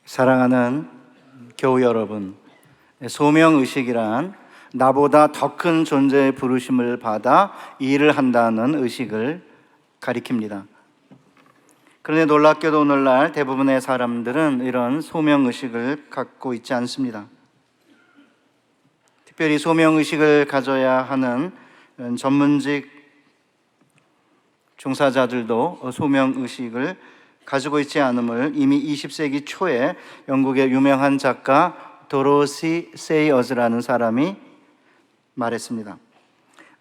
사랑하는 교우 여러분, 소명의식이란 나보다 더 큰 존재의 부르심을 받아 이 일을 한다는 의식을 가리킵니다. 그런데 놀랍게도 오늘날 대부분의 사람들은 이런 소명의식을 갖고 있지 않습니다. 특별히 소명의식을 가져야 하는 전문직 종사자들도 소명의식을 가지고 있지 않음을 이미 20세기 초에 영국의 유명한 작가 도로시 세이어즈라는 사람이 말했습니다.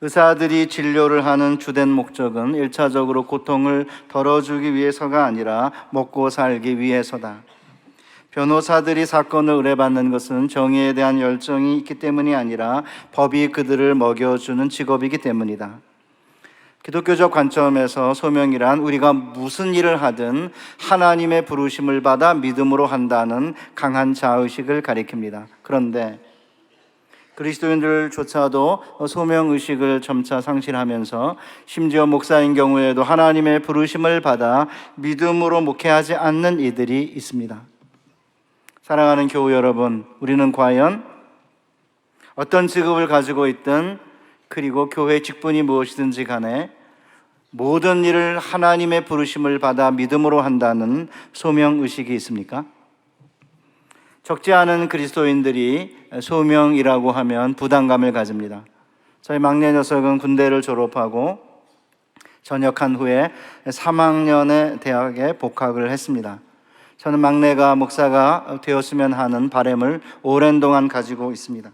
의사들이 진료를 하는 주된 목적은 1차적으로 고통을 덜어주기 위해서가 아니라 먹고 살기 위해서다. 변호사들이 사건을 의뢰받는 것은 정의에 대한 열정이 있기 때문이 아니라 법이 그들을 먹여주는 직업이기 때문이다. 기독교적 관점에서 소명이란 우리가 무슨 일을 하든 하나님의 부르심을 받아 믿음으로 한다는 강한 자의식을 가리킵니다. 그런데 그리스도인들조차도 소명의식을 점차 상실하면서 심지어 목사인 경우에도 하나님의 부르심을 받아 믿음으로 목회하지 않는 이들이 있습니다. 사랑하는 교우 여러분, 우리는 과연 어떤 직업을 가지고 있든 그리고 교회 직분이 무엇이든지 간에 모든 일을 하나님의 부르심을 받아 믿음으로 한다는 소명의식이 있습니까? 적지 않은 그리스도인들이 소명이라고 하면 부담감을 가집니다. 저희 막내 녀석은 군대를 졸업하고 전역한 후에 3학년의 대학에 복학을 했습니다. 저는 막내가 목사가 되었으면 하는 바람을 오랜 동안 가지고 있습니다.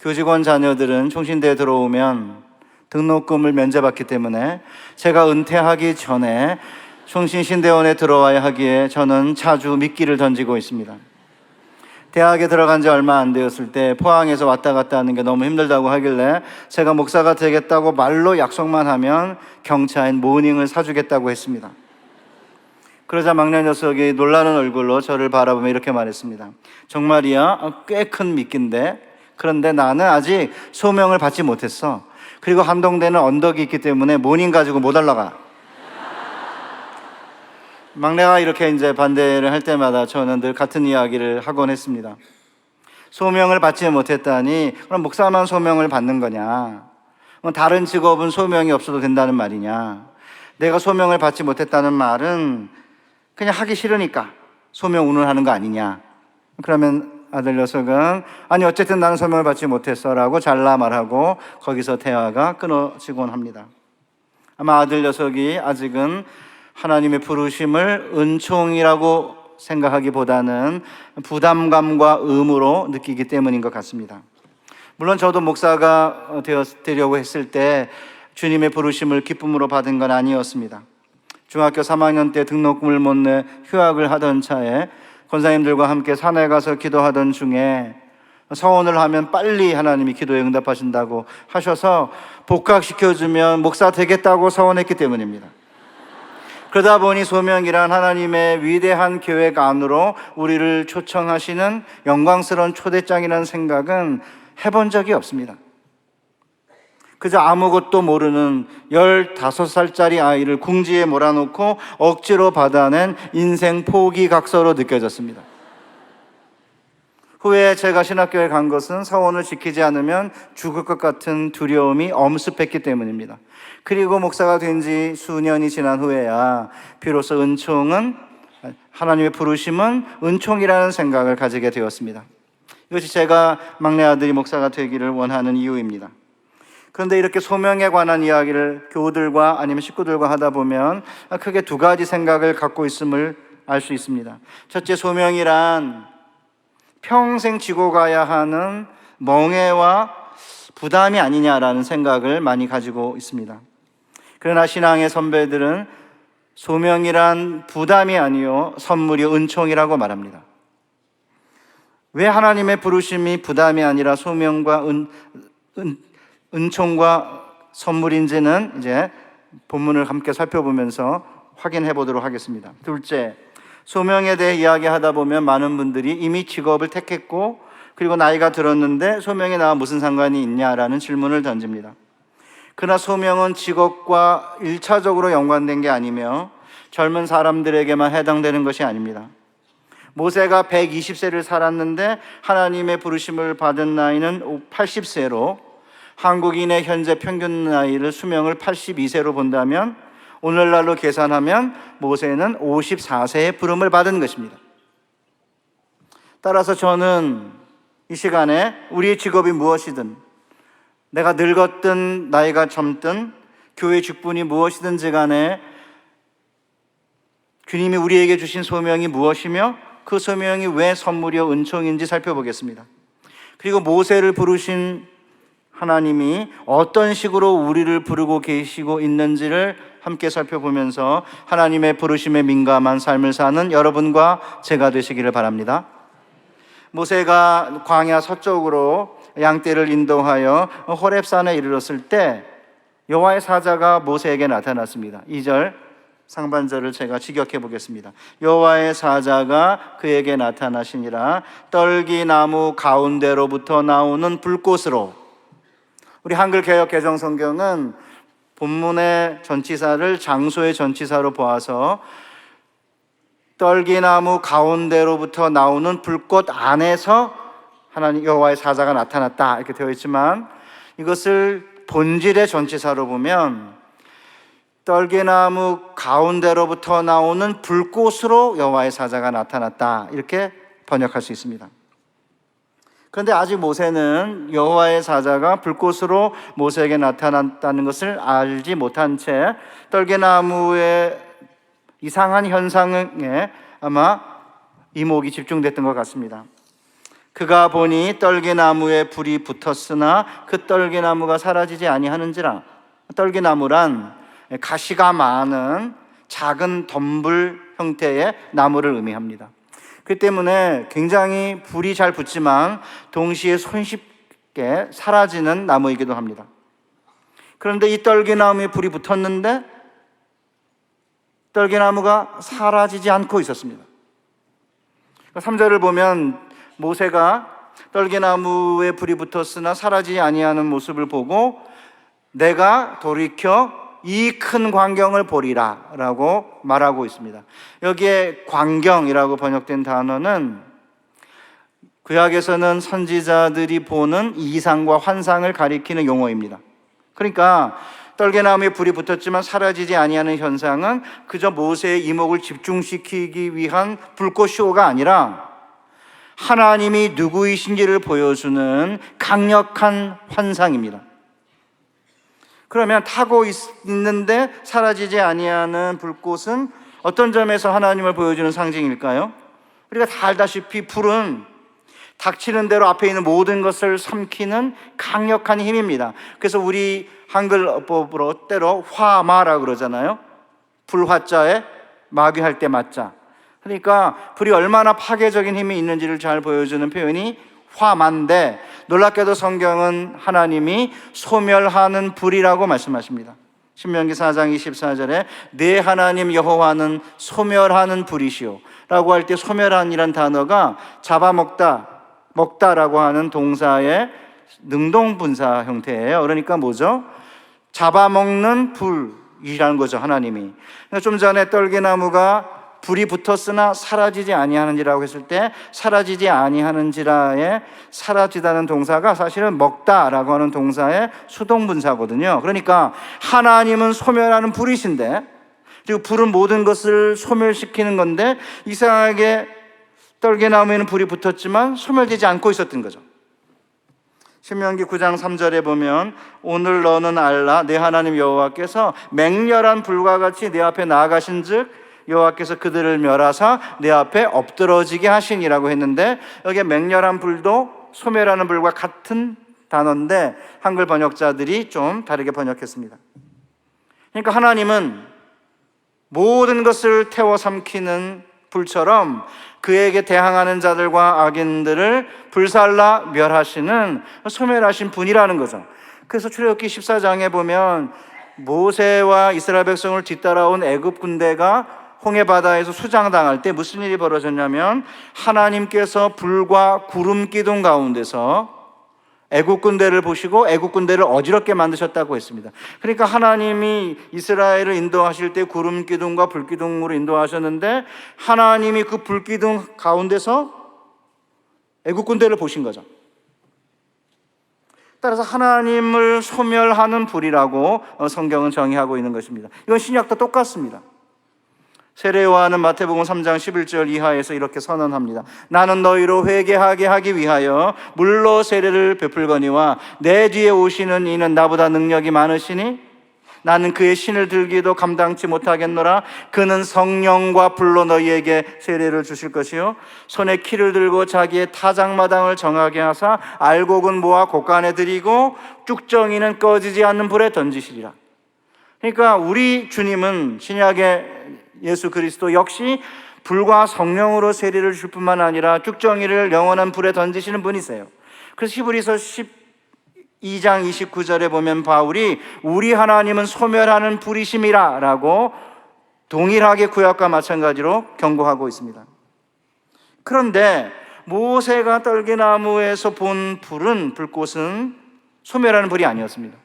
교직원 자녀들은 총신대에 들어오면 등록금을 면제받기 때문에 제가 은퇴하기 전에 총신신대원에 들어와야 하기에 저는 자주 미끼를 던지고 있습니다. 대학에 들어간 지 얼마 안 되었을 때 포항에서 왔다 갔다 하는 게 너무 힘들다고 하길래 제가 목사가 되겠다고 말로 약속만 하면 경차인 모닝을 사주겠다고 했습니다. 그러자 막내 녀석이 놀라는 얼굴로 저를 바라보며 이렇게 말했습니다. 정말이야? 꽤 큰 미끼인데 그런데 나는 아직 소명을 받지 못했어. 그리고 한동대는 언덕이 있기 때문에 모닝 가지고 못 올라가. 막내가 이렇게 이제 반대를 할 때마다 저는 늘 같은 이야기를 하곤 했습니다. 소명을 받지 못했다니 그럼 목사만 소명을 받는 거냐? 다른 직업은 소명이 없어도 된다는 말이냐? 내가 소명을 받지 못했다는 말은 그냥 하기 싫으니까 소명 운운하는 거 아니냐? 그러면 아들 녀석은 아니 어쨌든 나는 소명을 받지 못했어 라고 잘라 말하고 거기서 대화가 끊어지곤 합니다. 아마 아들 녀석이 아직은 하나님의 부르심을 은총이라고 생각하기보다는 부담감과 의무로 느끼기 때문인 것 같습니다. 물론 저도 목사가 되려고 했을 때 주님의 부르심을 기쁨으로 받은 건 아니었습니다. 중학교 3학년 때 등록금을 못 내 휴학을 하던 차에 권사님들과 함께 산에 가서 기도하던 중에 서원을 하면 빨리 하나님이 기도에 응답하신다고 하셔서 복학시켜주면 목사 되겠다고 서원했기 때문입니다. 그러다 보니 소명이란 하나님의 위대한 계획 안으로 우리를 초청하시는 영광스러운 초대장이라는 생각은 해본 적이 없습니다. 그저 아무것도 모르는 15살짜리 아이를 궁지에 몰아놓고 억지로 받아낸 인생 포기각서로 느껴졌습니다. 후에 제가 신학교에 간 것은 서원을 지키지 않으면 죽을 것 같은 두려움이 엄습했기 때문입니다. 그리고 목사가 된 지 수년이 지난 후에야 비로소 하나님의 부르심은 은총이라는 생각을 가지게 되었습니다. 이것이 제가 막내 아들이 목사가 되기를 원하는 이유입니다. 그런데 이렇게 소명에 관한 이야기를 교우들과 아니면 식구들과 하다 보면 크게 두 가지 생각을 갖고 있음을 알 수 있습니다. 첫째, 소명이란 평생 지고 가야 하는 멍해와 부담이 아니냐라는 생각을 많이 가지고 있습니다. 그러나 신앙의 선배들은 소명이란 부담이 아니요 선물이 은총이라고 말합니다. 왜 하나님의 부르심이 부담이 아니라 소명과 은총과 선물인지는 이제 본문을 함께 살펴보면서 확인해 보도록 하겠습니다. 둘째, 소명에 대해 이야기하다 보면 많은 분들이 이미 직업을 택했고 그리고 나이가 들었는데 소명에 나와 무슨 상관이 있냐라는 질문을 던집니다. 그러나 소명은 직업과 1차적으로 연관된 게 아니며 젊은 사람들에게만 해당되는 것이 아닙니다. 모세가 120세를 살았는데 하나님의 부르심을 받은 나이는 80세로 한국인의 현재 평균 나이를 수명을 82세로 본다면 오늘날로 계산하면 모세는 54세의 부름을 받은 것입니다. 따라서 저는 이 시간에 우리의 직업이 무엇이든, 내가 늙었든 나이가 젊든 교회 직분이 무엇이든지 간에 주님이 우리에게 주신 소명이 무엇이며 그 소명이 왜 선물이요 은총인지 살펴보겠습니다. 그리고 모세를 부르신 하나님이 어떤 식으로 우리를 부르고 계시고 있는지를 함께 살펴보면서 하나님의 부르심에 민감한 삶을 사는 여러분과 제가 되시기를 바랍니다. 모세가 광야 서쪽으로 양떼를 인도하여 호렙산에 이르렀을 때 여호와의 사자가 모세에게 나타났습니다. 2절 상반절을 제가 직역해 보겠습니다. 여호와의 사자가 그에게 나타나시니라 떨기나무 가운데로부터 나오는 불꽃으로. 우리 한글 개역 개정 성경은 본문의 전치사를 장소의 전치사로 보아서 떨기나무 가운데로부터 나오는 불꽃 안에서 하나님 여호와의 사자가 나타났다 이렇게 되어 있지만, 이것을 본질의 전치사로 보면 떨기나무 가운데로부터 나오는 불꽃으로 여호와의 사자가 나타났다 이렇게 번역할 수 있습니다. 그런데 아직 모세는 여호와의 사자가 불꽃으로 모세에게 나타났다는 것을 알지 못한 채 떨기나무의 이상한 현상에 아마 이목이 집중됐던 것 같습니다. 그가 보니 떨기나무에 불이 붙었으나 그 떨기나무가 사라지지 아니하는지라. 떨기나무란 가시가 많은 작은 덤불 형태의 나무를 의미합니다. 그 때문에 굉장히 불이 잘 붙지만 동시에 손쉽게 사라지는 나무이기도 합니다. 그런데 이 떨기나무에 불이 붙었는데 떨기나무가 사라지지 않고 있었습니다. 3절을 보면 모세가 떨기나무에 불이 붙었으나 사라지지 아니하는 모습을 보고 내가 돌이켜 이 큰 광경을 보리라 라고 말하고 있습니다. 여기에 광경이라고 번역된 단어는 구약에서는 선지자들이 보는 이상과 환상을 가리키는 용어입니다. 그러니까 떨기나무에 불이 붙었지만 사라지지 아니하는 현상은 그저 모세의 이목을 집중시키기 위한 불꽃쇼가 아니라 하나님이 누구이신지를 보여주는 강력한 환상입니다. 그러면 타고 있는데 사라지지 아니하는 불꽃은 어떤 점에서 하나님을 보여주는 상징일까요? 우리가 다 알다시피 불은 닥치는 대로 앞에 있는 모든 것을 삼키는 강력한 힘입니다. 그래서 우리 한글어법으로 때로 화마라고 그러잖아요. 불화자에 마귀할 때 마자. 그러니까 불이 얼마나 파괴적인 힘이 있는지를 잘 보여주는 표현이 화마인데, 놀랍게도 성경은 하나님이 소멸하는 불이라고 말씀하십니다. 신명기 4장 24절에 내 하나님 여호와는 소멸하는 불이시오 라고 할 때 소멸한이란 단어가 먹다라고 하는 동사의 능동분사 형태예요. 그러니까 뭐죠? 잡아먹는 불이라는 거죠, 하나님이. 좀 전에 떨기나무가 불이 붙었으나 사라지지 아니하는지라고 했을 때 사라지지 아니하는지라에 사라지다는 동사가 사실은 먹다라고 하는 동사의 수동분사거든요. 그러니까 하나님은 소멸하는 불이신데, 그리고 불은 모든 것을 소멸시키는 건데 이상하게 떨기나무에는 불이 붙었지만 소멸되지 않고 있었던 거죠. 신명기 9장 3절에 보면 오늘 너는 알라 내 하나님 여호와께서 맹렬한 불과 같이 내 앞에 나아가신즉 여호와께서 그들을 멸하사 내 앞에 엎드러지게 하시니라고 했는데, 여기에 맹렬한 불도 소멸하는 불과 같은 단어인데 한글 번역자들이 좀 다르게 번역했습니다. 그러니까 하나님은 모든 것을 태워 삼키는 불처럼 그에게 대항하는 자들과 악인들을 불살라 멸하시는 소멸하신 분이라는 거죠. 그래서 출애굽기 14장에 보면 모세와 이스라엘 백성을 뒤따라온 애굽 군대가 홍해바다에서 수장당할 때 무슨 일이 벌어졌냐면 하나님께서 불과 구름 기둥 가운데서 애국 군대를 보시고 애국 군대를 어지럽게 만드셨다고 했습니다. 그러니까 하나님이 이스라엘을 인도하실 때 구름 기둥과 불 기둥으로 인도하셨는데 하나님이 그 불 기둥 가운데서 애국 군대를 보신 거죠. 따라서 하나님을 소멸하는 불이라고 성경은 정의하고 있는 것입니다. 이건 신약도 똑같습니다. 세례요한은 마태복음 3장 11절 이하에서 이렇게 선언합니다. 나는 너희로 회개하게 하기 위하여 물로 세례를 베풀거니와 내 뒤에 오시는 이는 나보다 능력이 많으시니 나는 그의 신을 들기도 감당치 못하겠노라. 그는 성령과 불로 너희에게 세례를 주실 것이요 손에 키를 들고 자기의 타작마당을 정하게 하사 알곡은 모아 곳간에 들이고 쭉정이는 꺼지지 않는 불에 던지시리라. 그러니까 우리 주님은 신약의 예수 그리스도 역시 불과 성령으로 세례를 줄 뿐만 아니라 쭉정이를 영원한 불에 던지시는 분이세요. 그래서 히브리서 12장 29절에 보면 바울이 우리 하나님은 소멸하는 불이심이라 라고 동일하게 구약과 마찬가지로 경고하고 있습니다. 그런데 모세가 떨기나무에서 본 불꽃은 소멸하는 불이 아니었습니다.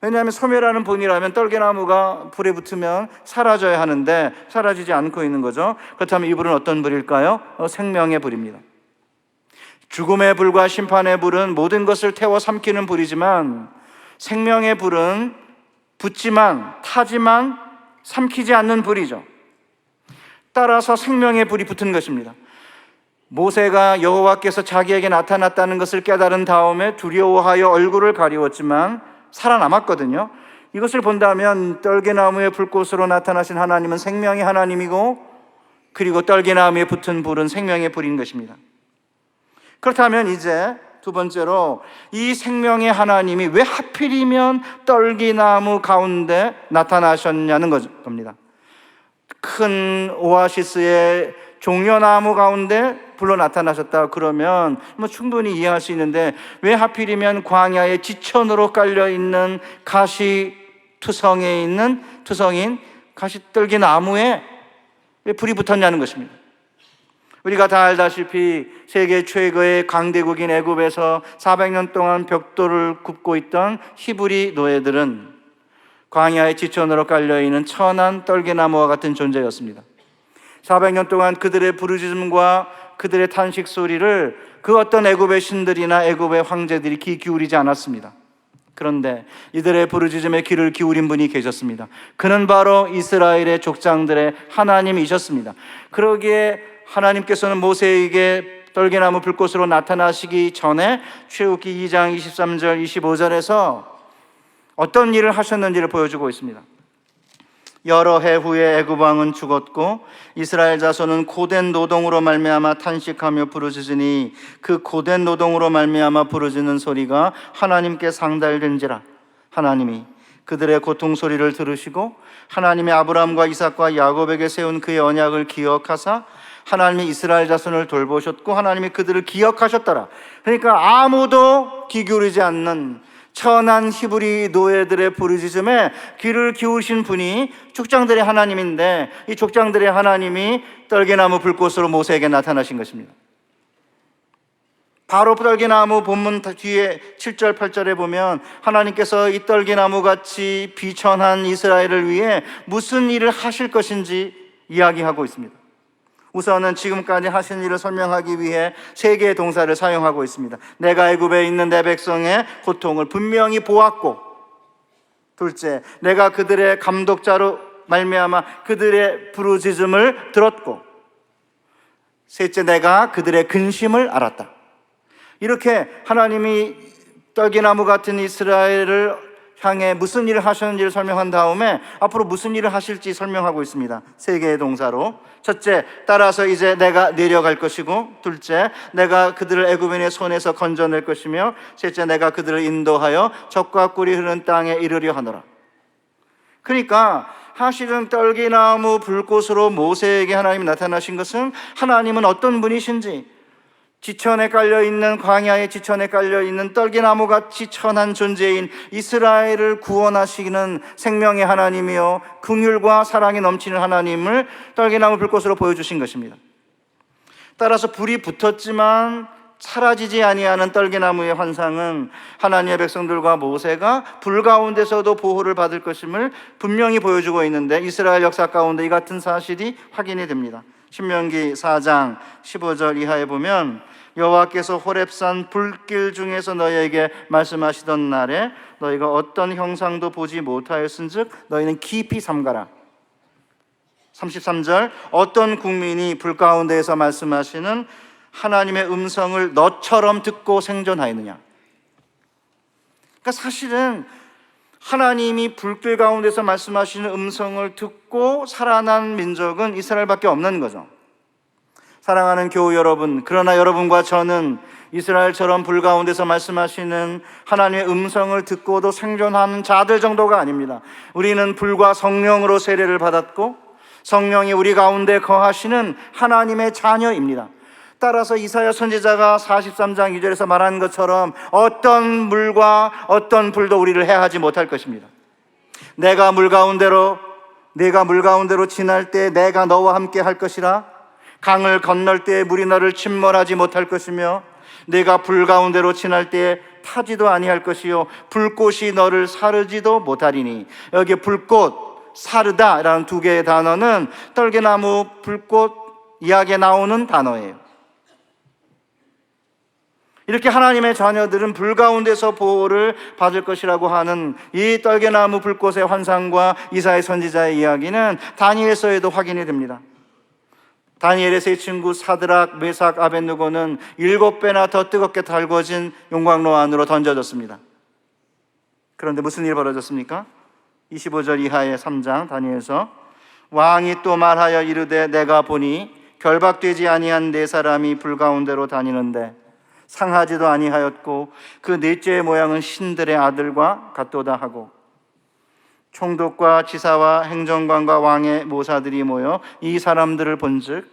왜냐하면 소멸하는 불이라면 떨기나무가 불에 붙으면 사라져야 하는데 사라지지 않고 있는 거죠. 그렇다면 이 불은 어떤 불일까요? 생명의 불입니다. 죽음의 불과 심판의 불은 모든 것을 태워 삼키는 불이지만 생명의 불은 붙지만 타지만 삼키지 않는 불이죠. 따라서 생명의 불이 붙은 것입니다. 모세가 여호와께서 자기에게 나타났다는 것을 깨달은 다음에 두려워하여 얼굴을 가리웠지만 살아남았거든요. 이것을 본다면 떨기나무의 불꽃으로 나타나신 하나님은 생명의 하나님이고 그리고 떨기나무에 붙은 불은 생명의 불인 것입니다. 그렇다면 이제 두 번째로 이 생명의 하나님이 왜 하필이면 떨기나무 가운데 나타나셨냐는 겁니다. 큰 오아시스의 종려나무 가운데 불로 나타나셨다 그러면 충분히 이해할 수 있는데 왜 하필이면 광야의 지천으로 깔려있는 투성인 가시떨기나무에 왜 불이 붙었냐는 것입니다. 우리가 다 알다시피 세계 최고의 강대국인 애굽에서 400년 동안 벽돌을 굽고 있던 히브리 노예들은 광야의 지천으로 깔려있는 천한 떨기나무와 같은 존재였습니다. 400년 동안 그들의 부르짖음과 그들의 탄식 소리를 그 어떤 애굽의 신들이나 애굽의 황제들이 귀 기울이지 않았습니다. 그런데 이들의 부르짖음에 귀를 기울인 분이 계셨습니다. 그는 바로 이스라엘의 족장들의 하나님이셨습니다. 그러기에 하나님께서는 모세에게 떨기나무 불꽃으로 나타나시기 전에 출애굽기 2장 23절 25절에서 어떤 일을 하셨는지를 보여주고 있습니다. 여러 해 후에 애굽 왕은 죽었고 이스라엘 자손은 고된 노동으로 말미암아 탄식하며 부르짖으니 그 고된 노동으로 말미암아 부르짖는 소리가 하나님께 상달된지라. 하나님이 그들의 고통 소리를 들으시고 하나님이 아브라함과 이삭과 야곱에게 세운 그의 언약을 기억하사 하나님이 이스라엘 자손을 돌보셨고 하나님이 그들을 기억하셨더라. 그러니까 아무도 귀 기울이지 않는 천한 히브리 노예들의 부르짖음에 귀를 기울이신 분이 족장들의 하나님인데 이 족장들의 하나님이 떨기나무 불꽃으로 모세에게 나타나신 것입니다. 바로 떨기나무 본문 뒤에 7절 8절에 보면 하나님께서 이 떨기나무같이 비천한 이스라엘을 위해 무슨 일을 하실 것인지 이야기하고 있습니다. 우선은 지금까지 하신 일을 설명하기 위해 세 개의 동사를 사용하고 있습니다. 내가 애굽에 있는 내 백성의 고통을 분명히 보았고, 둘째, 내가 그들의 감독자로 말미암아 그들의 부르짖음을 들었고, 셋째, 내가 그들의 근심을 알았다. 이렇게 하나님이 떨기나무 같은 이스라엘을 향해 무슨 일을 하셨는지를 설명한 다음에 앞으로 무슨 일을 하실지 설명하고 있습니다. 세 개의 동사로. 첫째, 따라서 이제 내가 내려갈 것이고, 둘째, 내가 그들을 애굽인의 손에서 건져낼 것이며, 셋째, 내가 그들을 인도하여 젖과 꿀이 흐르는 땅에 이르려 하노라. 그러니까 사실은 떨기나무 불꽃으로 모세에게 하나님이 나타나신 것은 하나님은 어떤 분이신지, 지천에 깔려있는 광야의 지천에 깔려있는 떨기나무같이 천한 존재인 이스라엘을 구원하시는 생명의 하나님이요 긍휼과 사랑이 넘치는 하나님을 떨기나무 불꽃으로 보여주신 것입니다. 따라서 불이 붙었지만 사라지지 아니하는 떨기나무의 환상은 하나님의 백성들과 모세가 불 가운데서도 보호를 받을 것임을 분명히 보여주고 있는데, 이스라엘 역사 가운데 이 같은 사실이 확인이 됩니다. 신명기 4장 15절 이하에 보면, 여호와께서 호렙산 불길 중에서 너희에게 말씀하시던 날에 너희가 어떤 형상도 보지 못하였은즉 너희는 깊이 삼가라. 33절, 어떤 국민이 불 가운데에서 말씀하시는 하나님의 음성을 너처럼 듣고 생존하였느냐. 그러니까 사실은 하나님이 불길 가운데서 말씀하시는 음성을 듣고 살아난 민족은 이스라엘밖에 없는 거죠. 사랑하는 교우 여러분, 그러나 여러분과 저는 이스라엘처럼 불 가운데서 말씀하시는 하나님의 음성을 듣고도 생존하는 자들 정도가 아닙니다. 우리는 불과 성령으로 세례를 받았고 성령이 우리 가운데 거하시는 하나님의 자녀입니다. 따라서 이사야 선지자가 43장 2절에서 말한 것처럼 어떤 물과 어떤 불도 우리를 해하지 못할 것입니다. 내가 물 가운데로 지날 때 내가 너와 함께 할 것이라. 강을 건널 때 물이 너를 침몰하지 못할 것이며 내가 불 가운데로 지날 때 타지도 아니할 것이요 불꽃이 너를 사르지도 못하리니. 여기 불꽃, 사르다라는 두 개의 단어는 떨게나무 불꽃 이야기에 나오는 단어예요. 이렇게 하나님의 자녀들은 불 가운데서 보호를 받을 것이라고 하는 이 떨게나무 불꽃의 환상과 이사야 선지자의 이야기는 다니엘서에도 확인이 됩니다. 다니엘의 세 친구 사드락, 메삭, 아벳느고는 7배나 더 뜨겁게 달궈진 용광로 안으로 던져졌습니다. 그런데 무슨 일이 벌어졌습니까? 25절 이하의 3장 다니엘서, 왕이 또 말하여 이르되 내가 보니 결박되지 아니한 네 사람이 불 가운데로 다니는데 상하지도 아니하였고 그 넷째의 모양은 신들의 아들과 같도다 하고, 총독과 지사와 행정관과 왕의 모사들이 모여 이 사람들을 본즉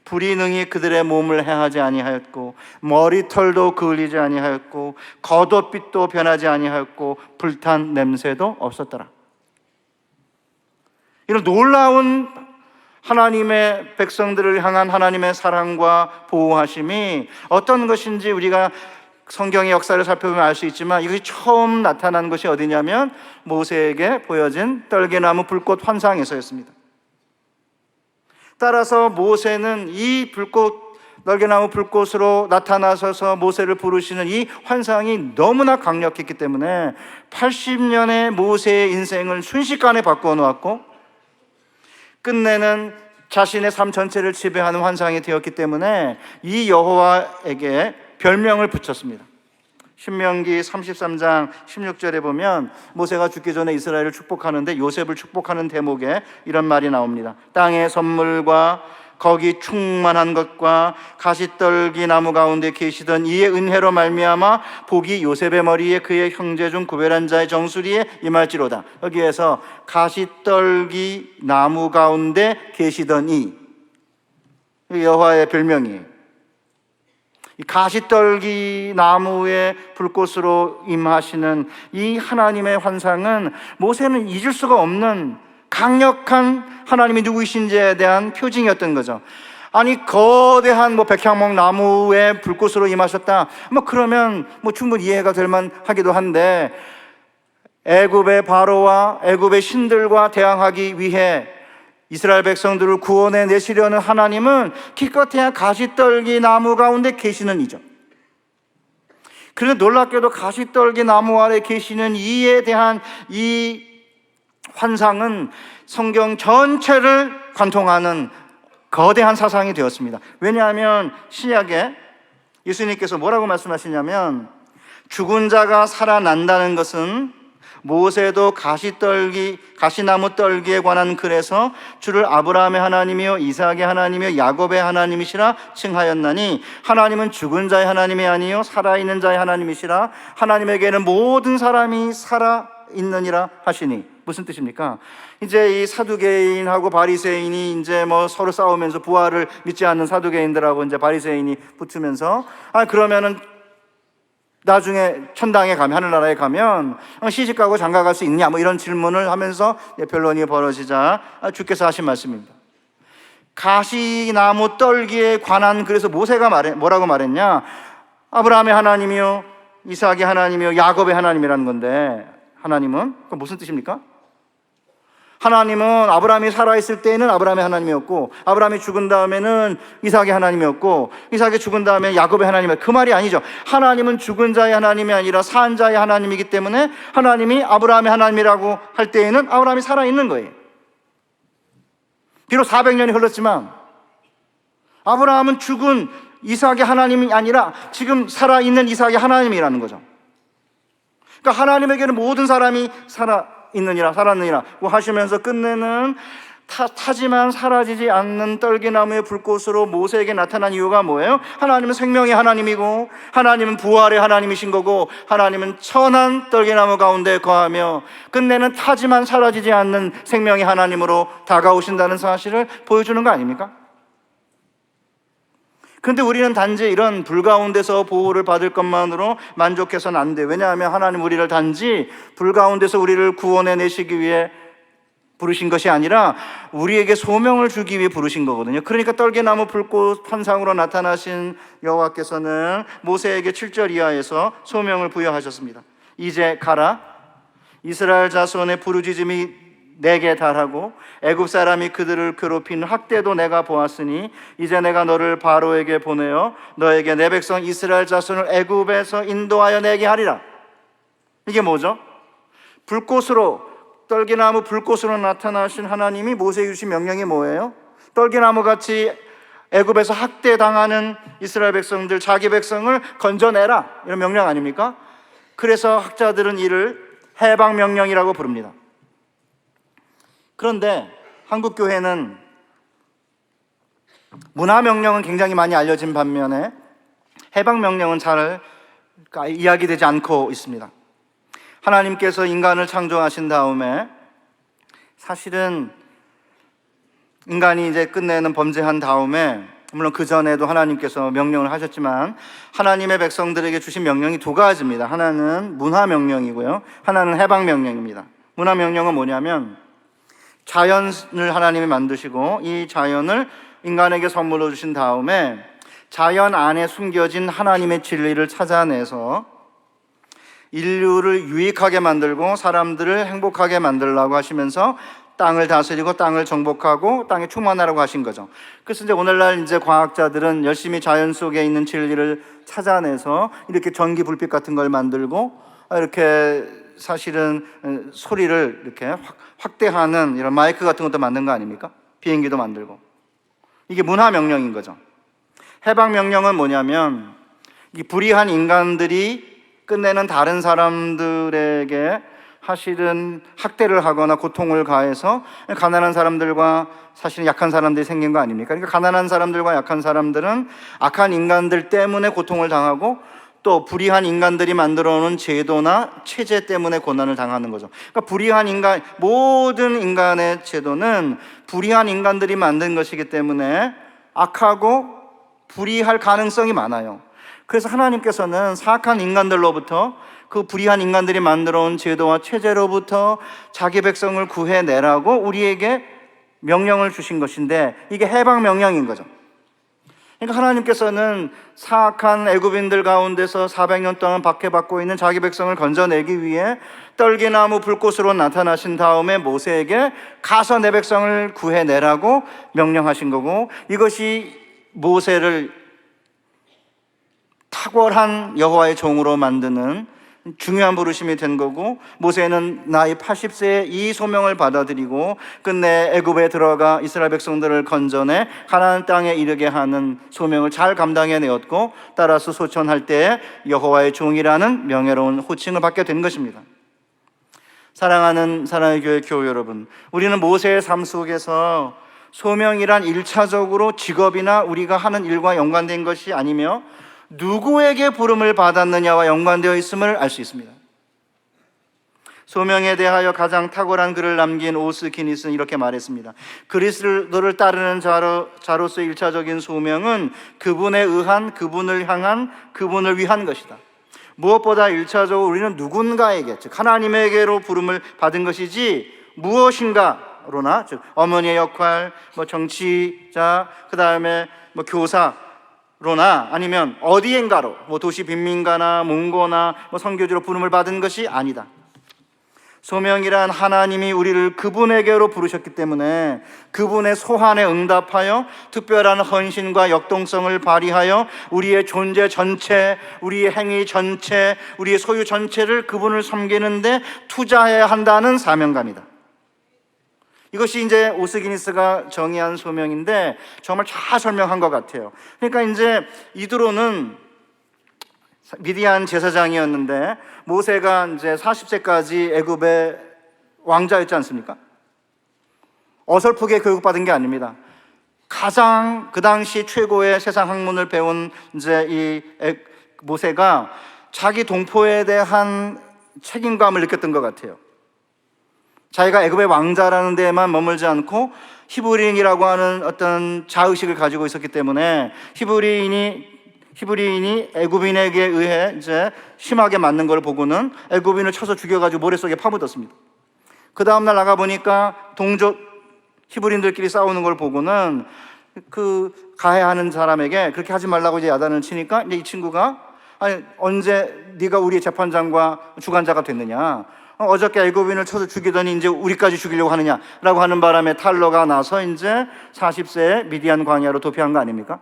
불이 능히 그들의 몸을 해하지 아니하였고 머리털도 그을리지 아니하였고 겉옷빛도 변하지 아니하였고 불탄 냄새도 없었더라. 이런 놀라운 하나님의 백성들을 향한 하나님의 사랑과 보호하심이 어떤 것인지 우리가 성경의 역사를 살펴보면 알 수 있지만, 이것이 처음 나타난 것이 어디냐면 모세에게 보여진 떨게나무 불꽃 환상에서였습니다. 따라서 모세는 이 떨게나무 불꽃으로 나타나셔서 모세를 부르시는 이 환상이 너무나 강력했기 때문에 80년의 모세의 인생을 순식간에 바꾸어 놓았고 끝내는 자신의 삶 전체를 지배하는 환상이 되었기 때문에 이 여호와에게 별명을 붙였습니다. 신명기 33장 16절에 보면 모세가 죽기 전에 이스라엘을 축복하는데 요셉을 축복하는 대목에 이런 말이 나옵니다. 땅의 선물과 거기 충만한 것과 가시떨기 나무 가운데 계시던 이의 은혜로 말미암아 복이 요셉의 머리에 그의 형제 중 구별한 자의 정수리에 임할지로다. 여기에서 가시떨기 나무 가운데 계시던 이 여호와의 별명이에요. 이 가시떨기 나무의 불꽃으로 임하시는 이 하나님의 환상은 모세는 잊을 수가 없는 강력한 하나님이 누구이신지에 대한 표징이었던 거죠. 아니 거대한 백향목 나무의 불꽃으로 임하셨다. 그러면 충분히 이해가 될 만하기도 한데, 애굽의 바로와 애굽의 신들과 대항하기 위해 이스라엘 백성들을 구원해 내시려는 하나님은 기껏해야 가시떨기 나무 가운데 계시는 이죠. 그런데 놀랍게도 가시떨기 나무 아래 계시는 이에 대한 이 환상은 성경 전체를 관통하는 거대한 사상이 되었습니다. 왜냐하면 신약에 예수님께서 뭐라고 말씀하시냐면, 죽은 자가 살아난다는 것은 모세도 가시나무 떨기에 관한 글에서 주를 아브라함의 하나님이요 이삭의 하나님이요 야곱의 하나님이시라 칭하였나니, 하나님은 죽은 자의 하나님이 아니요 살아있는 자의 하나님이시라. 하나님에게는 모든 사람이 살아있느니라 하시니. 무슨 뜻입니까? 이제 이 사두개인하고 바리새인이 이제 서로 싸우면서 부활을 믿지 않는 사두개인들하고 이제 바리새인이 붙으면서, 그러면은 나중에 천당에 가면, 하늘나라에 가면 시집가고 장가갈 수 있냐 이런 질문을 하면서 변론이 벌어지자 주께서 하신 말씀입니다. 가시나무 떨기에 관한, 그래서 모세가 뭐라고 말했냐? 아브라함의 하나님이요, 이삭의 하나님이요, 야곱의 하나님이라는 건데, 하나님은 그건 무슨 뜻입니까? 하나님은 아브라함이 살아있을 때에는 아브라함의 하나님이었고, 아브라함이 죽은 다음에는 이삭의 하나님이었고, 이삭이 죽은 다음에 야곱의 하나님이었고, 그 말이 아니죠. 하나님은 죽은 자의 하나님이 아니라 산 자의 하나님이기 때문에 하나님이 아브라함의 하나님이라고 할 때에는 아브라함이 살아있는 거예요. 비록 400년이 흘렀지만 아브라함은 죽은 이삭의 하나님이 아니라 지금 살아있는 이삭의 하나님이라는 거죠. 그러니까 하나님에게는 모든 사람이 살았느니라 하시면서 끝내는 타지만 사라지지 않는 떨기나무의 불꽃으로 모세에게 나타난 이유가 뭐예요? 하나님은 생명의 하나님이고, 하나님은 부활의 하나님이신 거고, 하나님은 천한 떨기나무 가운데 거하며 끝내는 타지만 사라지지 않는 생명의 하나님으로 다가오신다는 사실을 보여주는 거 아닙니까? 그런데 우리는 단지 이런 불 가운데서 보호를 받을 것만으로 만족해서는 안 돼. 왜냐하면 하나님 우리를 단지 불 가운데서 우리를 구원해 내시기 위해 부르신 것이 아니라 우리에게 소명을 주기 위해 부르신 거거든요. 그러니까 떨기나무 불꽃 환상으로 나타나신 여호와께서는 모세에게 7절 이하에서 소명을 부여하셨습니다. 이제 가라. 이스라엘 자손의 부르짖음이 내게 달하고 애굽 사람이 그들을 괴롭힌 학대도 내가 보았으니 이제 내가 너를 바로에게 보내어 너에게 내 백성 이스라엘 자손을 애굽에서 인도하여 내게 하리라. 이게 뭐죠? 불꽃으로, 떨기나무 불꽃으로 나타나신 하나님이 모세에게 주신 명령이 뭐예요? 떨기나무 같이 애굽에서 학대당하는 이스라엘 백성들, 자기 백성을 건져내라, 이런 명령 아닙니까? 그래서 학자들은 이를 해방명령이라고 부릅니다. 그런데 한국 교회는 문화명령은 굉장히 많이 알려진 반면에 해방명령은 잘 이야기되지 않고 있습니다. 하나님께서 인간을 창조하신 다음에 사실은 인간이 이제 끝내는 범죄한 다음에, 물론 그 전에도 하나님께서 명령을 하셨지만 하나님의 백성들에게 주신 명령이 두 가지입니다. 하나는 문화명령이고요, 하나는 해방명령입니다. 문화명령은 뭐냐면 자연을 하나님이 만드시고 이 자연을 인간에게 선물로 주신 다음에 자연 안에 숨겨진 하나님의 진리를 찾아내서 인류를 유익하게 만들고 사람들을 행복하게 만들라고 하시면서 땅을 다스리고 땅을 정복하고 땅에 충만하라고 하신 거죠. 그래서 이제 오늘날 이제 과학자들은 열심히 자연 속에 있는 진리를 찾아내서 이렇게 전기 불빛 같은 걸 만들고 이렇게 사실은 소리를 이렇게 확대하는 이런 마이크 같은 것도 만든 거 아닙니까? 비행기도 만들고. 이게 문화명령인 거죠. 해방명령은 뭐냐면 이 불의한 인간들이 끝내는 다른 사람들에게 사실은 학대를 하거나 고통을 가해서 가난한 사람들과 사실은 약한 사람들이 생긴 거 아닙니까? 그러니까 가난한 사람들과 약한 사람들은 악한 인간들 때문에 고통을 당하고 또 불의한 인간들이 만들어 놓은 제도나 체제 때문에 고난을 당하는 거죠. 그러니까 불의한 인간, 모든 인간의 제도는 불의한 인간들이 만든 것이기 때문에 악하고 불의할 가능성이 많아요. 그래서 하나님께서는 사악한 인간들로부터, 그 불의한 인간들이 만들어 온 제도와 체제로부터 자기 백성을 구해내라고 우리에게 명령을 주신 것인데 이게 해방명령인 거죠. 그러니까 하나님께서는 사악한 애굽인들 가운데서 400년 동안 박해받고 있는 자기 백성을 건져내기 위해 떨기나무 불꽃으로 나타나신 다음에 모세에게 가서 내 백성을 구해내라고 명령하신 거고, 이것이 모세를 탁월한 여호와의 종으로 만드는 중요한 부르심이 된 거고, 모세는 나이 80세에 이 소명을 받아들이고 끝내 애굽에 들어가 이스라엘 백성들을 건져내 가나안 땅에 이르게 하는 소명을 잘 감당해내었고, 따라서 소천할 때에 여호와의 종이라는 명예로운 호칭을 받게 된 것입니다. 사랑하는 사랑의 교회 여러분, 우리는 모세의 삶 속에서 소명이란 1차적으로 직업이나 우리가 하는 일과 연관된 것이 아니며 누구에게 부름을 받았느냐와 연관되어 있음을 알 수 있습니다. 소명에 대하여 가장 탁월한 글을 남긴 오스 기니스는 이렇게 말했습니다. 그리스도를 따르는 자로서의 1차적인 소명은 그분에 의한, 그분을 향한, 그분을 위한 것이다. 무엇보다 1차적으로 우리는 누군가에게, 즉 하나님에게로 부름을 받은 것이지 무엇인가로나, 즉 어머니의 역할, 정치자, 그 다음에 교사, 로나 아니면 어디엔가로 뭐 도시 빈민가나 몽고나 뭐 선교지로 부름을 받은 것이 아니다. 소명이란 하나님이 우리를 그분에게로 부르셨기 때문에 그분의 소환에 응답하여 특별한 헌신과 역동성을 발휘하여 우리의 존재 전체, 우리의 행위 전체, 우리의 소유 전체를 그분을 섬기는데 투자해야 한다는 사명감이다. 이것이 이제 오스기니스가 정의한 소명인데 정말 잘 설명한 것 같아요. 그러니까 이제 이드로는 미디안 제사장이었는데 모세가 이제 40세까지 애굽의 왕자였지 않습니까? 어설프게 교육받은 게 아닙니다. 가장 그 당시 최고의 세상 학문을 배운 이제 이 모세가 자기 동포에 대한 책임감을 느꼈던 것 같아요. 자기가 애굽의 왕자라는 데에만 머물지 않고 히브리인이라고 하는 어떤 자의식을 가지고 있었기 때문에 히브리인이 애굽인에게 의해 이제 심하게 맞는 걸 보고는 애굽인을 쳐서 죽여가지고 모래 속에 파묻었습니다. 그 다음날 나가 보니까 동족 히브리인들끼리 싸우는 걸 보고는 그 가해하는 사람에게 그렇게 하지 말라고 이제 야단을 치니까 이제 이 친구가 아니 언제 네가 우리의 재판장과 주관자가 됐느냐? 어저께 애굽인을 쳐서 죽이더니 이제 우리까지 죽이려고 하느냐라고 하는 바람에 탈로가 나서 이제 40세에 미디안 광야로 도피한 거 아닙니까?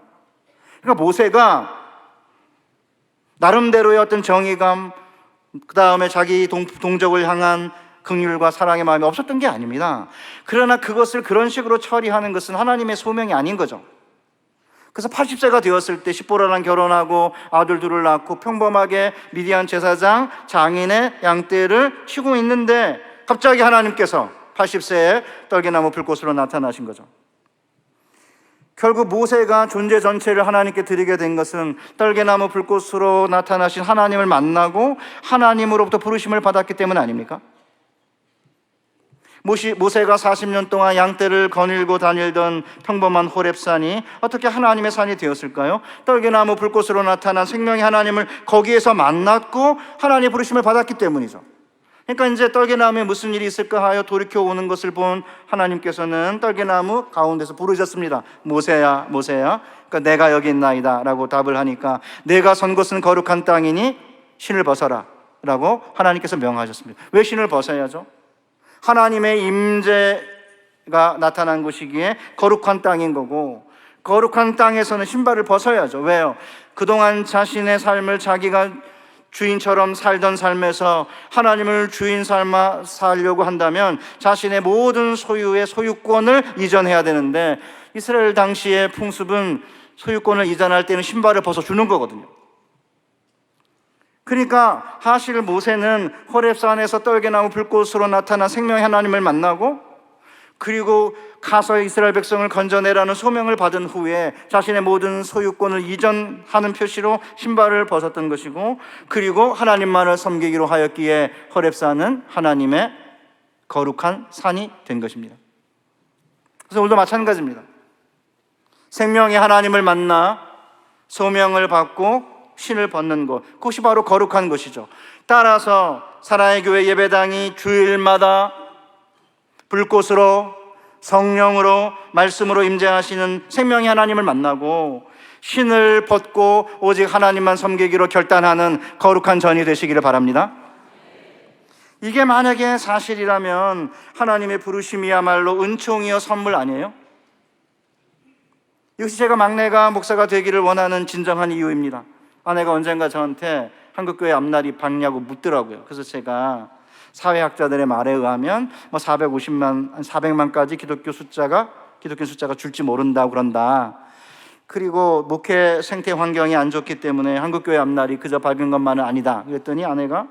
그러니까 모세가 나름대로의 어떤 정의감, 그 다음에 자기 동족을 향한 긍휼과 사랑의 마음이 없었던 게 아닙니다. 그러나 그것을 그런 식으로 처리하는 것은 하나님의 소명이 아닌 거죠. 그래서 80세가 되었을 때 십보라랑 결혼하고 아들 둘을 낳고 평범하게 미디안 제사장 장인의 양떼를 치고 있는데 갑자기 하나님께서 80세에 떨게나무 불꽃으로 나타나신 거죠. 결국 모세가 존재 전체를 하나님께 드리게 된 것은 떨게나무 불꽃으로 나타나신 하나님을 만나고 하나님으로부터 부르심을 받았기 때문 아닙니까? 모세가 40년 동안 양떼를 거닐고 다니던 평범한 호렙산이 어떻게 하나님의 산이 되었을까요? 떨게나무 불꽃으로 나타난 생명의 하나님을 거기에서 만났고 하나님의 부르심을 받았기 때문이죠. 그러니까 이제 떨게나무에 무슨 일이 있을까 하여 돌이켜 오는 것을 본 하나님께서는 떨게나무 가운데서 부르셨습니다. 모세야, 모세야. 그러니까 내가 여기 있나이다 라고 답을 하니까 내가 선 곳은 거룩한 땅이니 신을 벗어라 라고 하나님께서 명하셨습니다. 왜 신을 벗어야죠? 하나님의 임재가 나타난 곳이기에 거룩한 땅인 거고, 거룩한 땅에서는 신발을 벗어야죠. 왜요? 그동안 자신의 삶을 자기가 주인처럼 살던 삶에서 하나님을 주인 삼아 살려고 한다면 자신의 모든 소유의 소유권을 이전해야 되는데, 이스라엘 당시의 풍습은 소유권을 이전할 때는 신발을 벗어주는 거거든요. 그러니까 사실 모세는 호렙산에서 떨게나무 불꽃으로 나타난 생명의 하나님을 만나고, 그리고 가서 이스라엘 백성을 건져내라는 소명을 받은 후에 자신의 모든 소유권을 이전하는 표시로 신발을 벗었던 것이고, 그리고 하나님만을 섬기기로 하였기에 호렙산은 하나님의 거룩한 산이 된 것입니다. 그래서 오늘도 마찬가지입니다. 생명의 하나님을 만나 소명을 받고 신을 벗는 것, 그것이 바로 거룩한 것이죠. 따라서 사랑의 교회 예배당이 주일마다 불꽃으로 성령으로 말씀으로 임재하시는 생명의 하나님을 만나고 신을 벗고 오직 하나님만 섬기기로 결단하는 거룩한 전이 되시기를 바랍니다. 이게 만약에 사실이라면 하나님의 부르심이야말로 은총이요 선물 아니에요? 이것이 제가 막내가 목사가 되기를 원하는 진정한 이유입니다. 아내가 언젠가 저한테 한국교회 앞날이 밝냐고 묻더라고요. 그래서 제가 사회학자들의 말에 의하면 450만, 400만까지 기독교 숫자가 줄지 모른다고 그런다. 그리고 목회 생태 환경이 안 좋기 때문에 한국교회 앞날이 그저 밝은 것만은 아니다. 그랬더니 아내가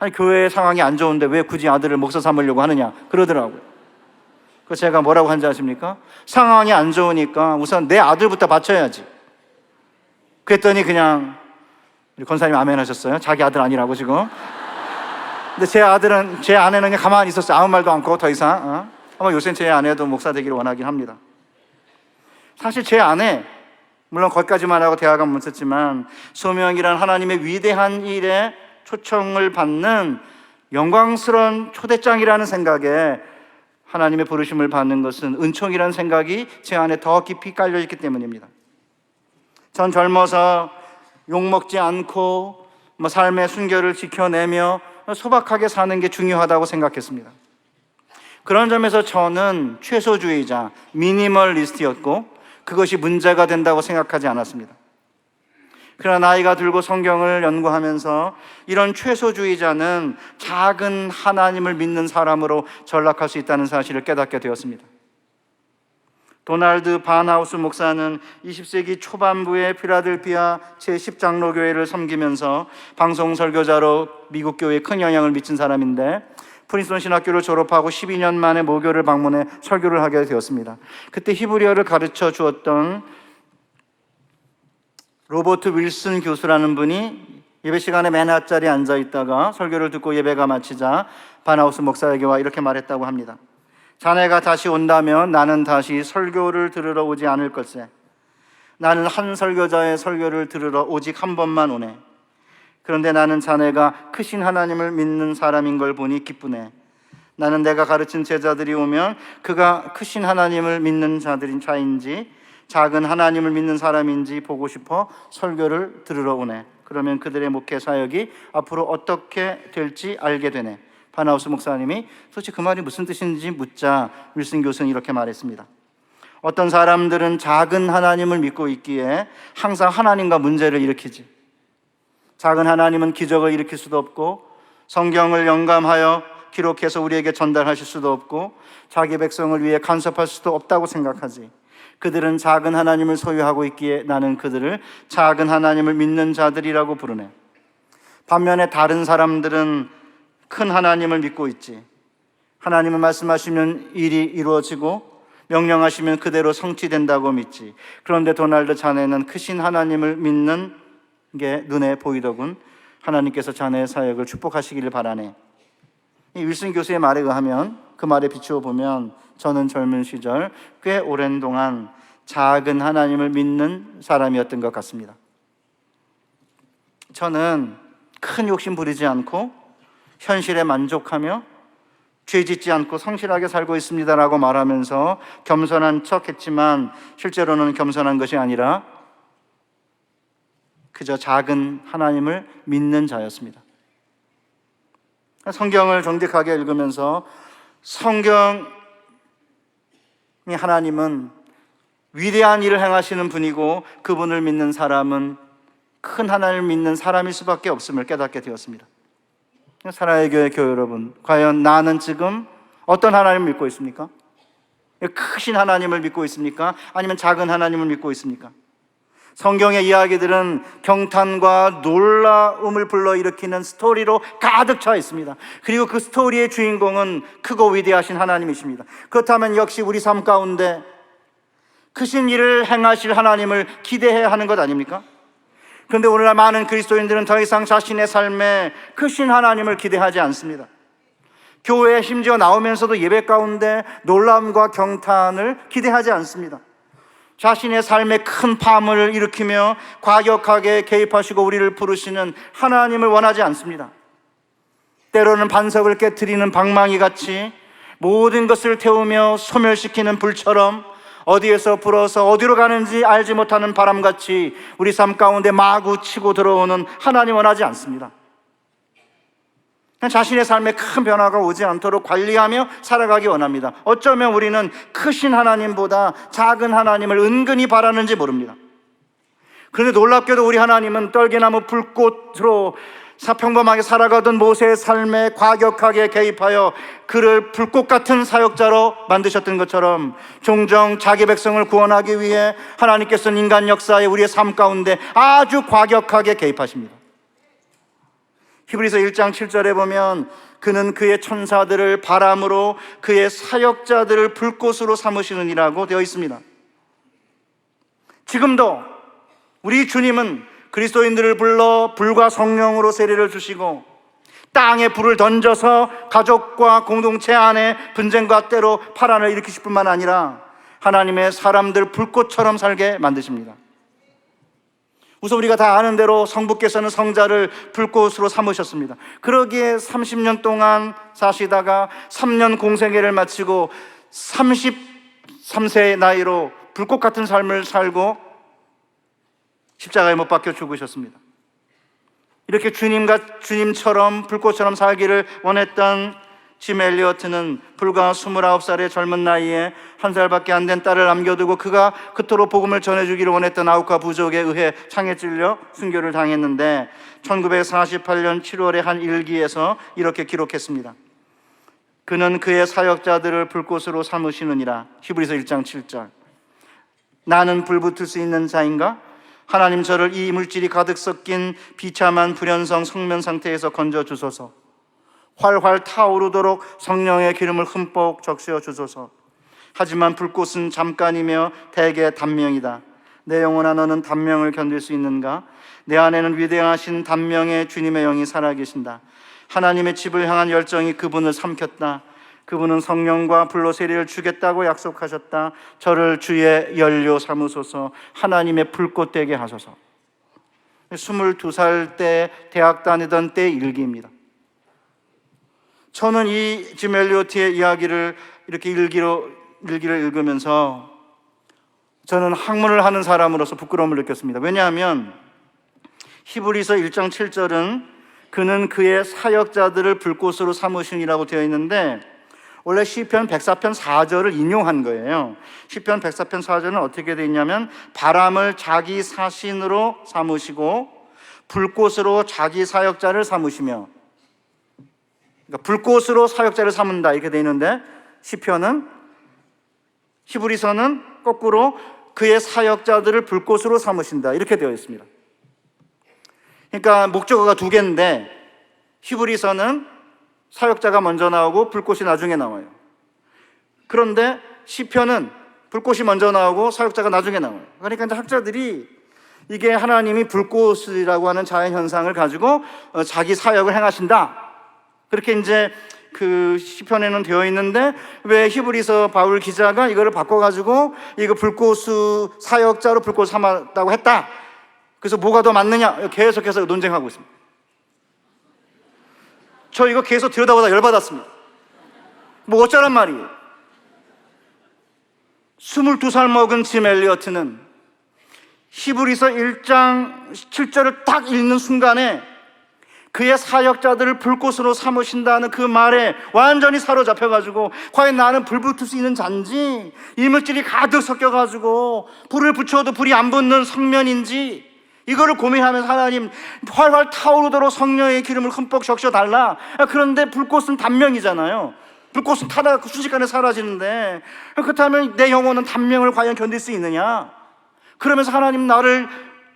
아니 교회 상황이 안 좋은데 왜 굳이 아들을 목사 삼으려고 하느냐 그러더라고요. 그래서 제가 뭐라고 한지 아십니까? 상황이 안 좋으니까 우선 내 아들부터 바쳐야지. 그랬더니 그냥 우리 권사님 아멘 하셨어요. 자기 아들 아니라고 지금. 근데 제 아내는 그냥 가만히 있었어요. 아무 말도 않고 더 이상. 아마 요새 제 아내도 목사 되기를 원하긴 합니다. 사실 제 아내, 물론 거기까지만 하고 대화가 멈췄지만 소명이란 하나님의 위대한 일에 초청을 받는 영광스러운 초대장이라는 생각에 하나님의 부르심을 받는 것은 은총이라는 생각이 제 안에 더 깊이 깔려있기 때문입니다. 전 젊어서 욕먹지 않고 삶의 순결을 지켜내며 소박하게 사는 게 중요하다고 생각했습니다. 그런 점에서 저는 최소주의자, 미니멀리스트였고 그것이 문제가 된다고 생각하지 않았습니다. 그러나 나이가 들고 성경을 연구하면서 이런 최소주의자는 작은 하나님을 믿는 사람으로 전락할 수 있다는 사실을 깨닫게 되었습니다. 도널드 바나우스 목사는 20세기 초반부에 필라델피아 제10장로교회를 섬기면서 방송 설교자로 미국 교회에 큰 영향을 미친 사람인데, 프린스턴 신학교를 졸업하고 12년 만에 모교를 방문해 설교를 하게 되었습니다. 그때 히브리어를 가르쳐 주었던 로버트 윌슨 교수라는 분이 예배 시간에 맨 앞자리에 앉아 있다가 설교를 듣고 예배가 마치자 바나우스 목사에게 와 이렇게 말했다고 합니다. 자네가 다시 온다면 나는 다시 설교를 들으러 오지 않을 걸세. 나는 한 설교자의 설교를 들으러 오직 한 번만 오네. 그런데 나는 자네가 크신 하나님을 믿는 사람인 걸 보니 기쁘네. 나는 내가 가르친 제자들이 오면 그가 크신 하나님을 믿는 자인지 작은 하나님을 믿는 사람인지 보고 싶어 설교를 들으러 오네. 그러면 그들의 목회 사역이 앞으로 어떻게 될지 알게 되네. 바나우스 목사님이 도대체 그 말이 무슨 뜻인지 묻자 윌슨 교수는 이렇게 말했습니다. 어떤 사람들은 작은 하나님을 믿고 있기에 항상 하나님과 문제를 일으키지. 작은 하나님은 기적을 일으킬 수도 없고 성경을 영감하여 기록해서 우리에게 전달하실 수도 없고 자기 백성을 위해 간섭할 수도 없다고 생각하지. 그들은 작은 하나님을 소유하고 있기에 나는 그들을 작은 하나님을 믿는 자들이라고 부르네. 반면에 다른 사람들은 큰 하나님을 믿고 있지. 하나님은 말씀하시면 일이 이루어지고 명령하시면 그대로 성취된다고 믿지. 그런데 도널드, 자네는 크신 하나님을 믿는 게 눈에 보이더군. 하나님께서 자네의 사역을 축복하시기를 바라네. 이 윌슨 교수의 말에 의하면, 그 말에 비추어 보면 저는 젊은 시절 꽤 오랜 동안 작은 하나님을 믿는 사람이었던 것 같습니다. 저는 큰 욕심 부리지 않고 현실에 만족하며 죄 짓지 않고 성실하게 살고 있습니다라고 말하면서 겸손한 척 했지만 실제로는 겸손한 것이 아니라 그저 작은 하나님을 믿는 자였습니다. 성경을 정직하게 읽으면서 성경이 하나님은 위대한 일을 행하시는 분이고 그분을 믿는 사람은 큰 하나님을 믿는 사람일 수밖에 없음을 깨닫게 되었습니다. 사랑의 교회 교회 여러분, 과연 나는 지금 어떤 하나님을 믿고 있습니까? 크신 하나님을 믿고 있습니까? 아니면 작은 하나님을 믿고 있습니까? 성경의 이야기들은 경탄과 놀라움을 불러일으키는 스토리로 가득 차 있습니다. 그리고 그 스토리의 주인공은 크고 위대하신 하나님이십니다. 그렇다면 역시 우리 삶 가운데 크신 일을 행하실 하나님을 기대해야 하는 것 아닙니까? 그런데 오늘날 많은 그리스도인들은 더 이상 자신의 삶에 크신 하나님을 기대하지 않습니다. 교회에 심지어 나오면서도 예배 가운데 놀라움과 경탄을 기대하지 않습니다. 자신의 삶에 큰 파문을 일으키며 과격하게 개입하시고 우리를 부르시는 하나님을 원하지 않습니다. 때로는 반석을 깨트리는 방망이 같이 모든 것을 태우며 소멸시키는 불처럼 어디에서 불어서 어디로 가는지 알지 못하는 바람같이 우리 삶 가운데 마구 치고 들어오는 하나님 원하지 않습니다. 자신의 삶에 큰 변화가 오지 않도록 관리하며 살아가기 원합니다. 어쩌면 우리는 크신 하나님보다 작은 하나님을 은근히 바라는지 모릅니다. 그런데 놀랍게도 우리 하나님은 떨기나무 불꽃으로 평범하게 살아가던 모세의 삶에 과격하게 개입하여 그를 불꽃 같은 사역자로 만드셨던 것처럼 종종 자기 백성을 구원하기 위해 하나님께서는 인간 역사에 우리의 삶 가운데 아주 과격하게 개입하십니다. 히브리서 1장 7절에 보면 그는 그의 천사들을 바람으로 그의 사역자들을 불꽃으로 삼으시느니라고 되어 있습니다. 지금도 우리 주님은 그리스도인들을 불러 불과 성령으로 세례를 주시고 땅에 불을 던져서 가족과 공동체 안에 분쟁과 때로 파란을 일으키실 뿐만 아니라 하나님의 사람들 불꽃처럼 살게 만드십니다. 우선 우리가 다 아는 대로 성부께서는 성자를 불꽃으로 삼으셨습니다. 그러기에 30년 동안 사시다가 3년 공생애를 마치고 33세의 나이로 불꽃 같은 삶을 살고 십자가에 못 박혀 죽으셨습니다. 이렇게 주님처럼 불꽃처럼 살기를 원했던 짐 엘리어트는 불과 29살의 젊은 나이에 1살밖에 안 된 딸을 남겨두고 그가 그토록 복음을 전해주기를 원했던 아우카 부족에 의해 창에 찔려 순교를 당했는데 1948년 7월에 한 일기에서 이렇게 기록했습니다. 그는 그의 사역자들을 불꽃으로 삼으시느니라. 히브리서 1장 7절. 나는 불붙을 수 있는 자인가? 하나님 저를 이 물질이 가득 섞인 비참한 불연성 성면 상태에서 건져주소서. 활활 타오르도록 성령의 기름을 흠뻑 적셔 주소서. 하지만 불꽃은 잠깐이며 대개 단명이다. 내 영혼아 너는 단명을 견딜 수 있는가? 내 안에는 위대하신 단명의 주님의 영이 살아계신다. 하나님의 집을 향한 열정이 그분을 삼켰다. 그분은 성령과 불로 세례를 주겠다고 약속하셨다. 저를 주의 연료 삼으소서. 하나님의 불꽃 되게 하소서. 22살 때 대학 다니던 때 일기입니다. 저는 이 짐 엘리어트의 이야기를 이렇게 일기를 읽으면서 저는 학문을 하는 사람으로서 부끄러움을 느꼈습니다. 왜냐하면 히브리서 1장 7절은 그는 그의 사역자들을 불꽃으로 삼으시니라고 되어 있는데 원래 시편 104편 4절을 인용한 거예요. 시편 104편 4절은 어떻게 되어 있냐면 바람을 자기 사신으로 삼으시고 불꽃으로 자기 사역자를 삼으시며, 그러니까 불꽃으로 사역자를 삼는다 이렇게 되어 있는데 시편은, 히브리서는 거꾸로 그의 사역자들을 불꽃으로 삼으신다 이렇게 되어 있습니다. 그러니까 목적어가 두 개인데 히브리서는 사역자가 먼저 나오고 불꽃이 나중에 나와요. 그런데 시편은 불꽃이 먼저 나오고 사역자가 나중에 나와요. 그러니까 이제 학자들이 이게 하나님이 불꽃이라고 하는 자연현상을 가지고 자기 사역을 행하신다 그렇게 이제 그 시편에는 되어 있는데 왜 히브리서 바울 기자가 이거를 바꿔가지고 이거 불꽃 사역자로 불꽃 삼았다고 했다. 그래서 뭐가 더 맞느냐 계속해서 논쟁하고 있습니다. 저 이거 계속 들여다보다 열받았습니다. 뭐 어쩌란 말이에요. 22살 먹은 짐 엘리어트는 히브리서 1장 7절을 딱 읽는 순간에 그의 사역자들을 불꽃으로 삼으신다는 그 말에 완전히 사로잡혀가지고 과연 나는 불 붙을 수 있는 잔지 이물질이 가득 섞여가지고 불을 붙여도 불이 안 붙는 성면인지 이거를 고민하면서 하나님 활활 타오르도록 성령의 기름을 흠뻑 적셔달라. 그런데 불꽃은 단명이잖아요. 불꽃은 타다가 순식간에 사라지는데 그렇다면 내 영혼은 단명을 과연 견딜 수 있느냐. 그러면서 하나님 나를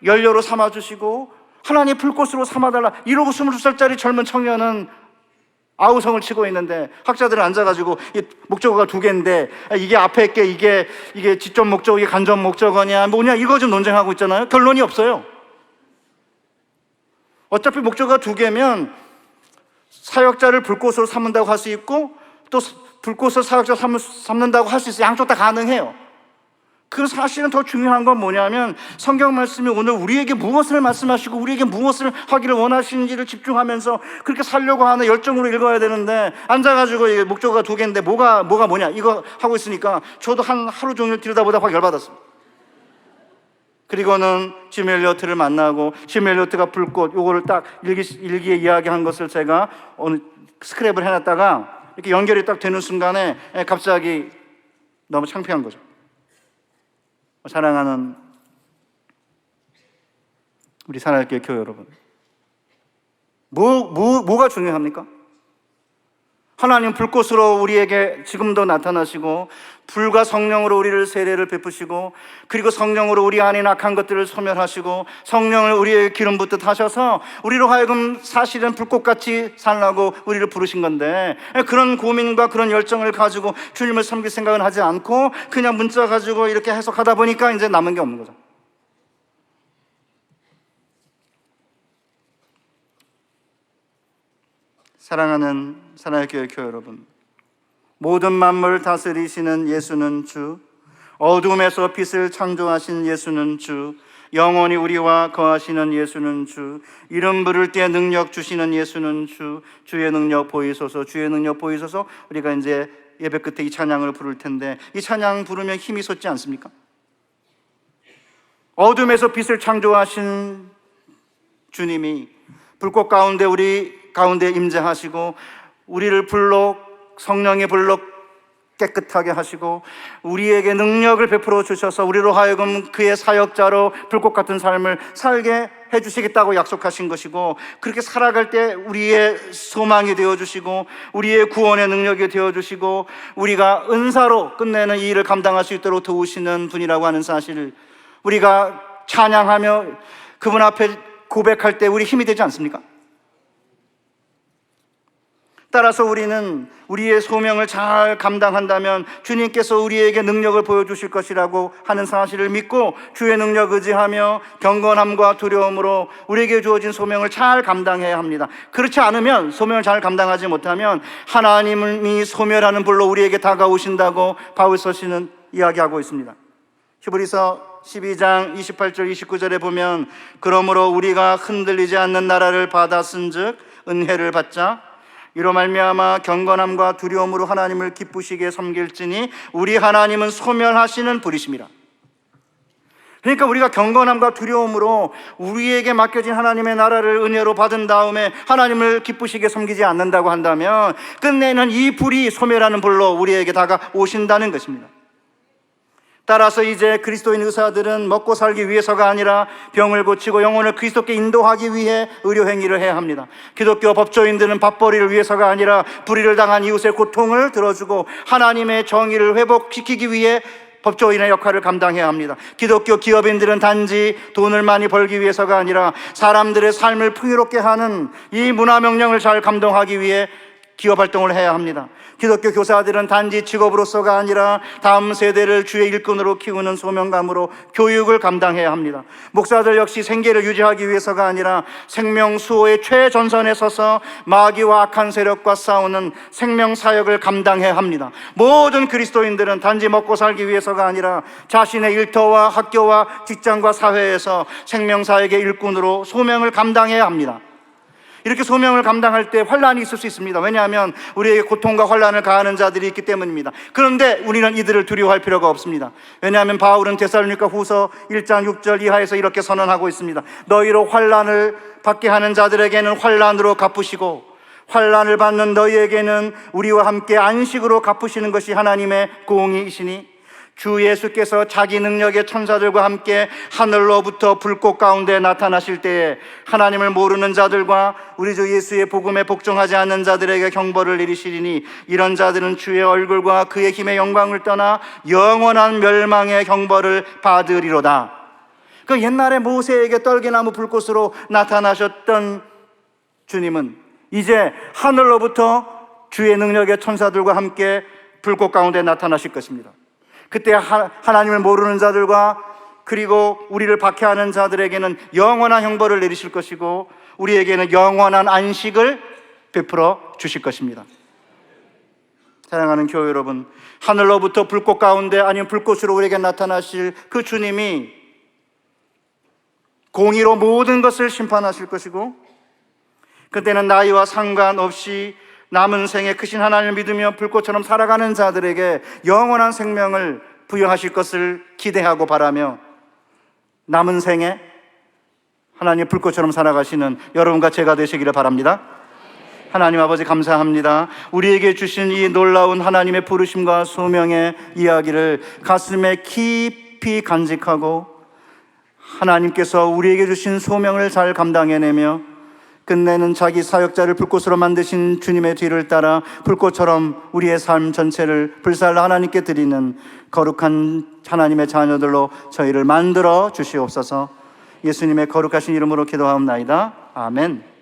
연료로 삼아주시고 하나님 불꽃으로 삼아달라 이러고 22살짜리 젊은 청년은 아우성을 치고 있는데 학자들은 앉아가지고 목적어가 두 개인데 이게 앞에 게 이게 지점 목적어 이게 간접 목적어냐 뭐냐 이거 좀 논쟁하고 있잖아요. 결론이 없어요. 어차피 목적어가 두 개면 사역자를 불꽃으로 삼는다고 할 수 있고 또 불꽃을 사역자 삼는다고 할 수 있어요. 양쪽 다 가능해요. 그 사실은 더 중요한 건 뭐냐면 성경 말씀이 오늘 우리에게 무엇을 말씀하시고 우리에게 무엇을 하기를 원하시는지를 집중하면서 그렇게 살려고 하는 열정으로 읽어야 되는데 앉아가지고 이게 목적어가 두 개인데 뭐가 뭐냐 이거 하고 있으니까 저도 하루 종일 들여다보다 확 열받았습니다. 그리고는 짐 엘리어트를 만나고 짐 엘리어트가 불꽃 요거를 딱 일기에 이야기한 것을 제가 오늘 스크랩을 해놨다가 이렇게 연결이 딱 되는 순간에 갑자기 너무 창피한 거죠. 사랑하는 우리 사랑의 교회 여러분, 뭐가 중요합니까? 하나님 불꽃으로 우리에게 지금도 나타나시고 불과 성령으로 우리를 세례를 베푸시고 그리고 성령으로 우리 안에 악한 것들을 소멸하시고 성령을 우리의 기름 붓듯 하셔서 우리로 하여금 사실은 불꽃같이 살라고 우리를 부르신 건데 그런 고민과 그런 열정을 가지고 주님을 섬길 생각은 하지 않고 그냥 문자 가지고 이렇게 해석하다 보니까 이제 남은 게 없는 거죠. 사랑하는 사랑의 교회 여러분, 모든 만물을 다스리시는 예수는 주, 어둠에서 빛을 창조하신 예수는 주, 영원히 우리와 거하시는 예수는 주, 이름 부를 때 능력 주시는 예수는 주, 주의 능력 보이소서, 주의 능력 보이소서. 우리가 이제 예배 끝에 이 찬양을 부를 텐데 이 찬양 부르면 힘이 솟지 않습니까? 어둠에서 빛을 창조하신 주님이 불꽃 가운데 우리 가운데 임재하시고 우리를 불로 성령의 불로 깨끗하게 하시고 우리에게 능력을 베풀어 주셔서 우리로 하여금 그의 사역자로 불꽃 같은 삶을 살게 해주시겠다고 약속하신 것이고, 그렇게 살아갈 때 우리의 소망이 되어주시고 우리의 구원의 능력이 되어주시고 우리가 은사로 끝내는 이 일을 감당할 수 있도록 도우시는 분이라고 하는 사실을 우리가 찬양하며 그분 앞에 고백할 때 우리 힘이 되지 않습니까? 따라서 우리는 우리의 소명을 잘 감당한다면 주님께서 우리에게 능력을 보여주실 것이라고 하는 사실을 믿고 주의 능력 의지하며 경건함과 두려움으로 우리에게 주어진 소명을 잘 감당해야 합니다. 그렇지 않으면, 소명을 잘 감당하지 못하면 하나님이 소멸하는 불로 우리에게 다가오신다고 바울서신은 이야기하고 있습니다. 히브리서 12장 28절 29절에 보면, 그러므로 우리가 흔들리지 않는 나라를 받았은즉 은혜를 받자 이로 말미암아 경건함과 두려움으로 하나님을 기쁘시게 섬길지니 우리 하나님은 소멸하시는 불이심이라. 그러니까 우리가 경건함과 두려움으로 우리에게 맡겨진 하나님의 나라를 은혜로 받은 다음에 하나님을 기쁘시게 섬기지 않는다고 한다면 끝내는 이 불이 소멸하는 불로 우리에게 다가오신다는 것입니다. 따라서 이제 그리스도인 의사들은 먹고 살기 위해서가 아니라 병을 고치고 영혼을 그리스도께 인도하기 위해 의료행위를 해야 합니다. 기독교 법조인들은 밥벌이를 위해서가 아니라 불의를 당한 이웃의 고통을 들어주고 하나님의 정의를 회복시키기 위해 법조인의 역할을 감당해야 합니다. 기독교 기업인들은 단지 돈을 많이 벌기 위해서가 아니라 사람들의 삶을 풍요롭게 하는 이 문화명령을 잘 감당하기 위해 기업활동을 해야 합니다. 기독교 교사들은 단지 직업으로서가 아니라 다음 세대를 주의 일꾼으로 키우는 소명감으로 교육을 감당해야 합니다. 목사들 역시 생계를 유지하기 위해서가 아니라 생명 수호의 최전선에 서서 마귀와 악한 세력과 싸우는 생명 사역을 감당해야 합니다. 모든 그리스도인들은 단지 먹고 살기 위해서가 아니라 자신의 일터와 학교와 직장과 사회에서 생명 사역의 일꾼으로 소명을 감당해야 합니다. 이렇게 소명을 감당할 때 환난이 있을 수 있습니다. 왜냐하면 우리에게 고통과 환난을 가하는 자들이 있기 때문입니다. 그런데 우리는 이들을 두려워할 필요가 없습니다. 왜냐하면 바울은 데살로니가 후서 1장 6절 이하에서 이렇게 선언하고 있습니다. 너희로 환난을 받게 하는 자들에게는 환난으로 갚으시고 환난을 받는 너희에게는 우리와 함께 안식으로 갚으시는 것이 하나님의 공의이시니 주 예수께서 자기 능력의 천사들과 함께 하늘로부터 불꽃 가운데 나타나실 때에 하나님을 모르는 자들과 우리 주 예수의 복음에 복종하지 않는 자들에게 형벌을 내리시리니 이런 자들은 주의 얼굴과 그의 힘의 영광을 떠나 영원한 멸망의 형벌을 받으리로다. 그 옛날에 모세에게 떨기나무 불꽃으로 나타나셨던 주님은 이제 하늘로부터 주의 능력의 천사들과 함께 불꽃 가운데 나타나실 것입니다. 그때 하나님을 모르는 자들과 그리고 우리를 박해하는 자들에게는 영원한 형벌을 내리실 것이고 우리에게는 영원한 안식을 베풀어 주실 것입니다. 사랑하는 교회 여러분, 하늘로부터 불꽃 가운데 아니면 불꽃으로 우리에게 나타나실 그 주님이 공의로 모든 것을 심판하실 것이고 그때는 나이와 상관없이 남은 생에 크신 하나님을 믿으며 불꽃처럼 살아가는 자들에게 영원한 생명을 부여하실 것을 기대하고 바라며 남은 생에 하나님 불꽃처럼 살아가시는 여러분과 제가 되시기를 바랍니다. 하나님 아버지 감사합니다. 우리에게 주신 이 놀라운 하나님의 부르심과 소명의 이야기를 가슴에 깊이 간직하고 하나님께서 우리에게 주신 소명을 잘 감당해내며 끝내는 자기 사역자를 불꽃으로 만드신 주님의 뒤를 따라 불꽃처럼 우리의 삶 전체를 불살라 하나님께 드리는 거룩한 하나님의 자녀들로 저희를 만들어 주시옵소서. 예수님의 거룩하신 이름으로 기도하옵나이다. 아멘.